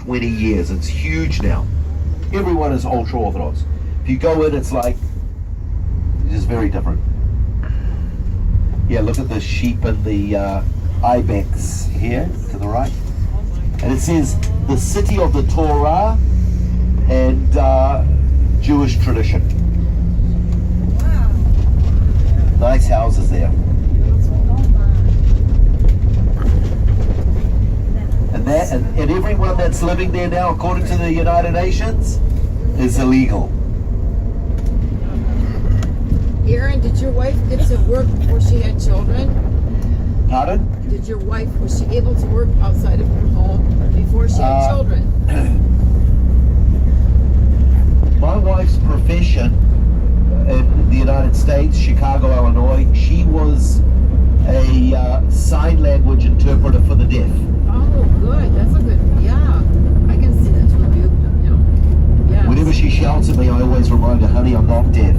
20 years. It's huge now. Everyone is ultra-Orthodox. If you go in, it's just very different. Yeah, look at the sheep and the ibex here to the right. And it says, the city of the Torah and Jewish tradition. Wow. Nice houses there. And everyone that's living there now, according to the United Nations, is illegal. Aaron, did your wife get to work before she had children? Pardon? Did your wife, was she able to work outside of her home before she had children? My wife's profession in the United States, Chicago, Illinois, she was a sign language interpreter for the deaf. Oh, good. That's a good, yeah. I can see that's really good. Yeah. Whenever she shouts at me, I always remind her, honey, I'm not deaf.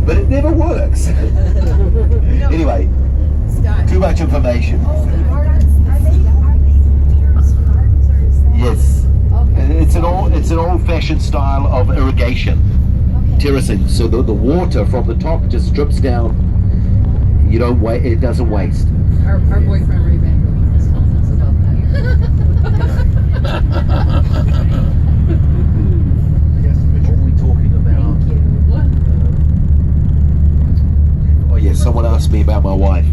But it never works. Anyway, Scott. too much information. Are they terrace gardens or is that? Yes. Okay. It's an old-fashioned style of irrigation, Okay. terracing. So the water from the top just drips down. You don't wait. It doesn't waste. Our boyfriend Ray Van just told us about that. What are we talking about? Thank you. Oh yeah, someone asked me about my wife.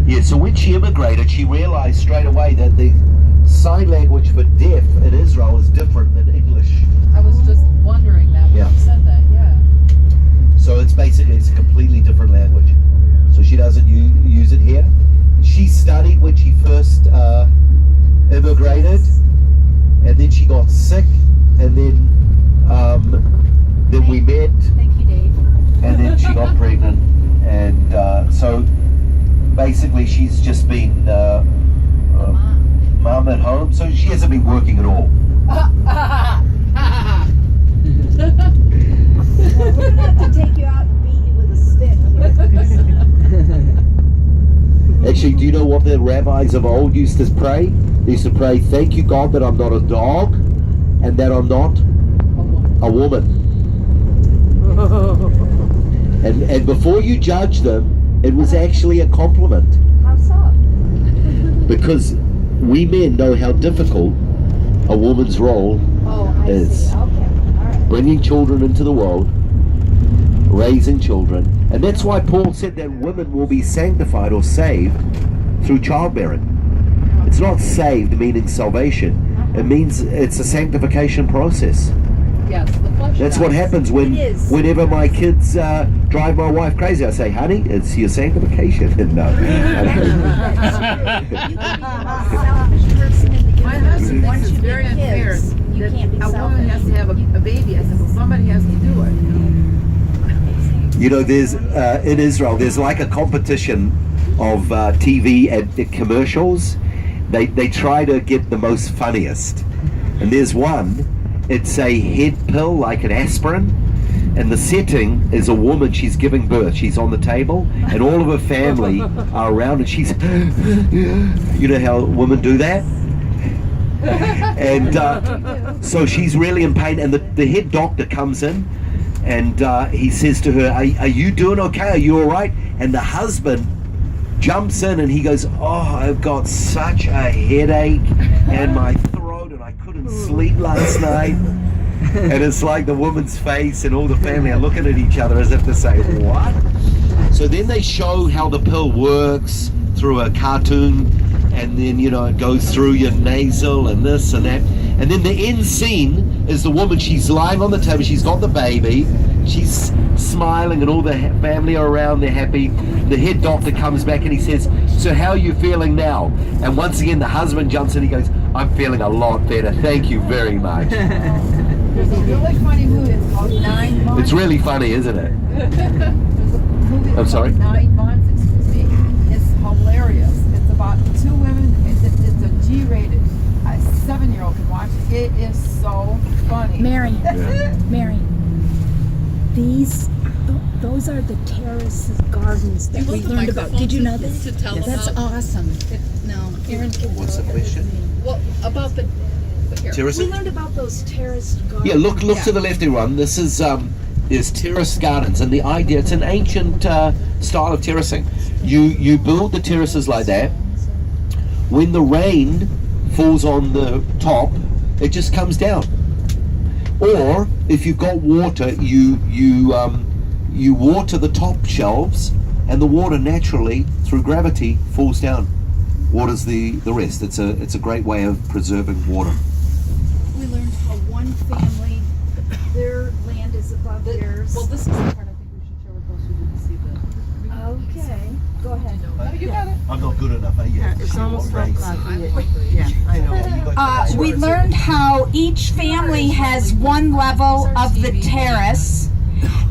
Yeah, so when she immigrated, she realized straight away that the sign language for deaf in Israel is different than English. I was just wondering that when Yeah. you said that, yeah. So it's a completely different language. So she doesn't use it here. She studied when she first immigrated, and then she got sick, and then we met, Thank you, Dave. and then she got pregnant, and so basically she's just been mom at home, so she hasn't been working at all. We're gonna have to take you out and beat you with a stick. Actually, do you know what the rabbis of old used to pray? They used to pray, thank you God that I'm not a dog and that I'm not a woman. And before you judge them, it was actually a compliment, How so? because we men know how difficult a woman's role Oh, I is. see. Okay. All right. Bringing children into the world, raising children. And that's why Paul said that women will be sanctified or saved through childbearing. It's not saved meaning salvation. It means it's a sanctification process. Yes, the flesh. That's what happens whenever my kids drive my wife crazy. I say, honey, it's your sanctification. No. You can be the most selfish person in the My universe. husband Once thinks you it's very get unfair kids, you that can't be a woman selfish. has to have a baby. I said, well, somebody has to do it. You know, there's in Israel, there's like a competition of TV and commercials. They try to get the most funniest. And there's one, it's a head pill like an aspirin. And the setting is a woman, she's giving birth. She's on the table and all of her family are around and she's, you know how women do that? And so she's really in pain, and the head doctor comes in and he says to her, are you doing okay? Are you all right? And the husband jumps in and he goes, oh, I've got such a headache and my throat and I couldn't sleep last night. And it's like the woman's face and all the family are looking at each other as if to say, what? So then they show how the pill works through a cartoon, and then, you know, it goes through your nasal and this and that. And then the end scene is the woman, she's lying on the table, she's got the baby, she's smiling and all the family are around, they're happy. The head doctor comes back and he says, so how are you feeling now? And once again the husband jumps in, he goes, I'm feeling a lot better, thank you very much. There's a really funny movie. It's called 9 Months. It's really funny, isn't it? There's a movie I'm called sorry? 9 Months. Excuse me. It's hilarious. It's about two women. It's a G-rated. A 7-year-old can watch it. It is so funny. Mary, Mary, these Those are the terrace gardens that we learned about. Did you know this? To tell That's about, awesome. no, Aaron. What's the question? Well, about the. Here. Terrace? We learned about those terraced gardens. Yeah, look to the left, everyone. This is terrace gardens, and the idea, it's an ancient style of terracing. You build the terraces like that. When the rain falls on the top, it just comes down. Or if you've got water, you water the top shelves, and the water naturally through gravity falls down, waters the rest. It's a great way of preserving water. We learned how one family, their land is above theirs. Well, this is the part I think we should share with those who didn't see the. Okay, go ahead. Oh, you got it. I'm not good enough, are you? It's almost like yeah, I know. We learned how each family has one level of the terrace,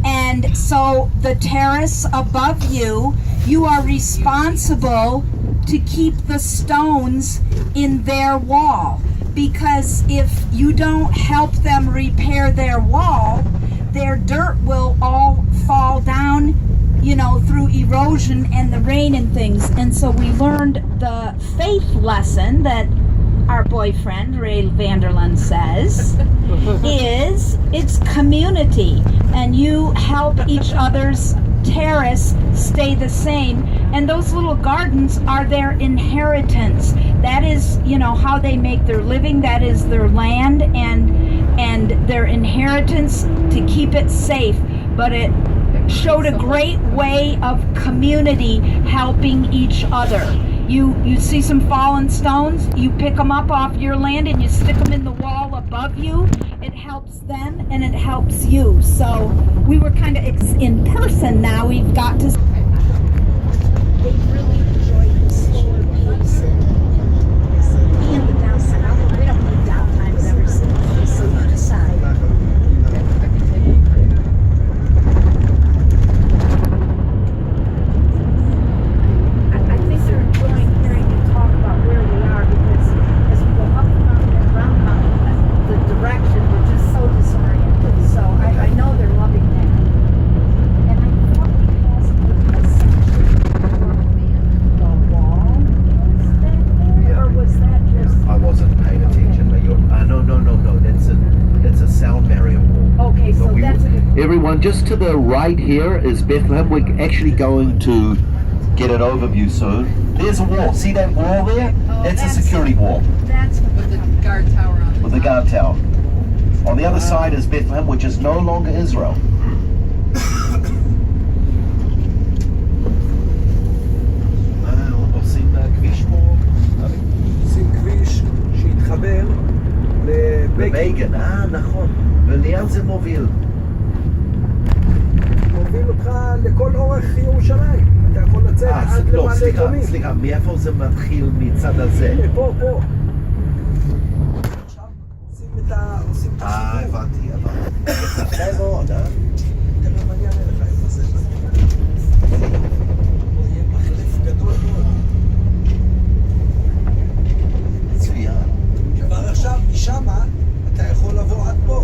and so the terrace above you, you are responsible to keep the stones in their wall, because if you don't help them repair their wall, their dirt will all fall down, through erosion and the rain and things. And so we learned the faith lesson that our boyfriend Ray Vanderland says is it's community, and you help each other's terrace stay the same, and those little gardens are their inheritance. That is how they make their living. That is their land and their inheritance to keep it safe. But it showed a great way of community helping each other. You see some fallen stones, you pick them up off your land and you stick them in the wall above you. It helps them and it helps you. So we were kind of in person now. We've got to. They really enjoyed the slower pace and the downtime. We don't need downtime every single day, so you decide. I think they're enjoying hearing you talk about where we are, because as we go up the mountain and around the mountain, the direction, we're just so disoriented. So I know they're loving that. And I thought because of the section the wall was back there, or was that just I wasn't paying attention, but no. That's a sound barrier wall. okay? So But that's everyone, just to the right here is Bethlehem. We're actually going to get an overview soon. There's a wall. See that wall there? That's a security wall that's With the guard tower on it. with the guard tower. On the other side is Bethlehem, which is no longer Israel. עושים כביש פה. עושים כביש שיתחבר לבגין. בייגן, נכון. ולאן זה מוביל? מוביל אותך לכל אורך ירושלים. אתה יכול לצאת עד לא, למעלה אדומים. סליחה, מאיפה זה מתחיל מצד הזה? הנה, פה. עכשיו עושים את הסיבוב. הבנתי. זה אחרי מאוד, תכף אני אענה לך איפה זה. פה יהיה מחלף גדול מאוד. מצוין. כבר עכשיו, משמה, אתה יכול לבוא עד פה.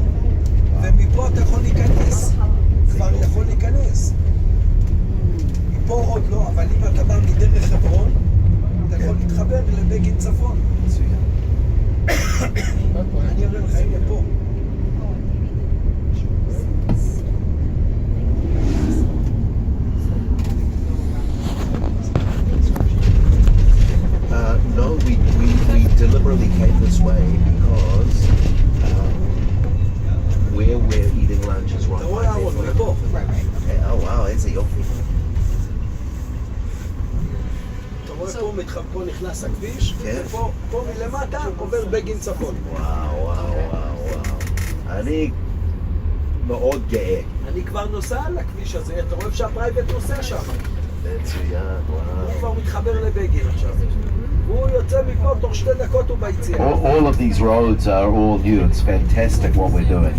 ומפה אתה יכול להיכנס. כבר יכול להיכנס. מפה עוד לא, אבל אם אתה בא מדרך חברון, אתה יכול להתחבר לבגין צפון. מצוין. אני אראה לך, הנה פה. No, we deliberately came this way because where we're eating lunch is right אתה רואה ארון, לפה. Oh wow, איזה יופי. אתה רואה פה נכנס הכביש, כן. ופה מלמטה עובר בגין צפון. וואו. אני מאוד גאה. אני כבר נוסע על הכביש הזה, אתה רואה שהפרייבט נוסע שם. מצוין, הוא וואו. כבר מתחבר לבגין עכשיו. הוא יוצא מפה, תוך 2 דקות הוא ביציאה. All of these roads are all new. It's fantastic what we're doing.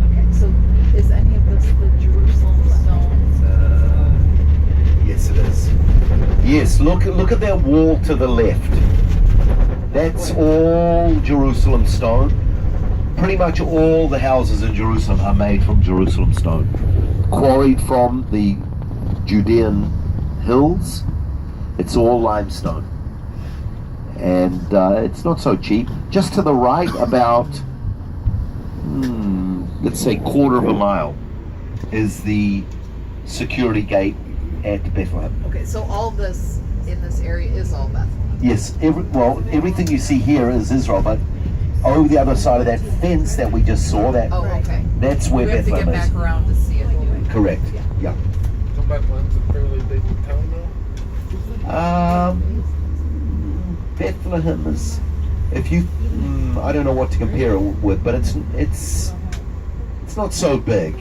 Okay, so is any of this the Jerusalem stone? Yes, it is. Yes, look at that wall to the left. That's all Jerusalem stone. pretty much all the houses in Jerusalem are made from Jerusalem stone, quarried from the Judean hills. It's all limestone, and it's not so cheap. Just to the right, about let's say quarter of a mile, is the security gate at Bethlehem. Okay, so all this in this area is all Bethlehem. Yes, everything you see here is Israel, but over the other side of that fence that we just saw, Oh, okay. that's where We have to get Bethlehem is. back around to see it. Correct. Yeah. Bethlehem's a fairly big town now. Bethlehem is, if you, I don't know what to compare it with, but it's not so big.